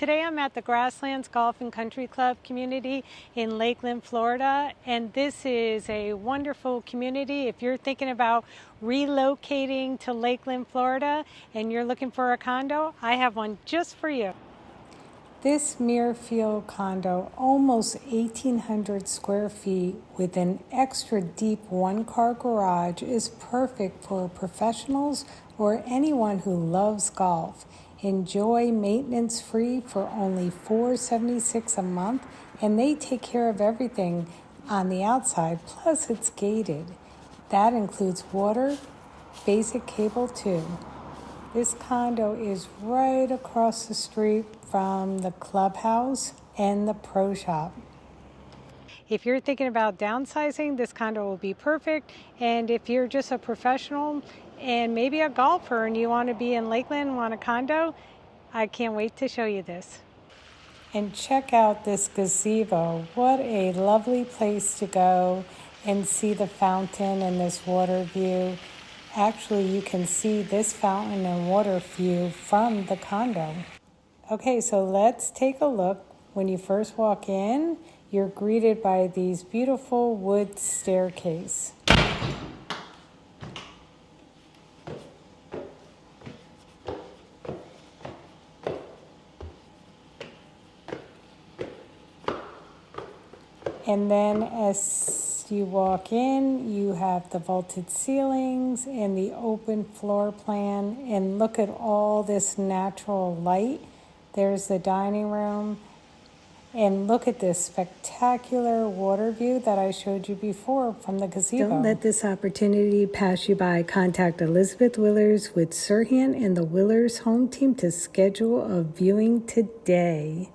Today I'm at the Grasslands Golf and Country Club community in Lakeland, Florida, and this is a wonderful community. If you're thinking about relocating to Lakeland, Florida, and you're looking for a condo, I have one just for you. This Muirfield condo, almost 1,800 square feet with an extra deep one-car garage, is perfect for professionals or anyone who loves golf. Enjoy maintenance free for only $476 a month, and they take care of everything on the outside, plus it's gated. That includes water, basic cable too. This condo is right across the street from the clubhouse and the pro shop. If you're thinking about downsizing, this condo will be perfect. And if you're just a professional and maybe a golfer and you want to be in Lakeland and want a condo, I can't wait to show you this. And check out this gazebo. What a lovely place to go and see the fountain and this water view. Actually, you can see this fountain and water view from the condo. Okay, so let's take a look. When you first walk in, you're greeted by these beautiful wood staircase. And then as you walk in, you have the vaulted ceilings and the open floor plan. And look at all this natural light. There's the dining room. And look at this spectacular water view that I showed you before from the gazebo. Don't let this opportunity pass you by. Contact Elizabeth Willers with SERHANT and the Willers Home Team to schedule a viewing today.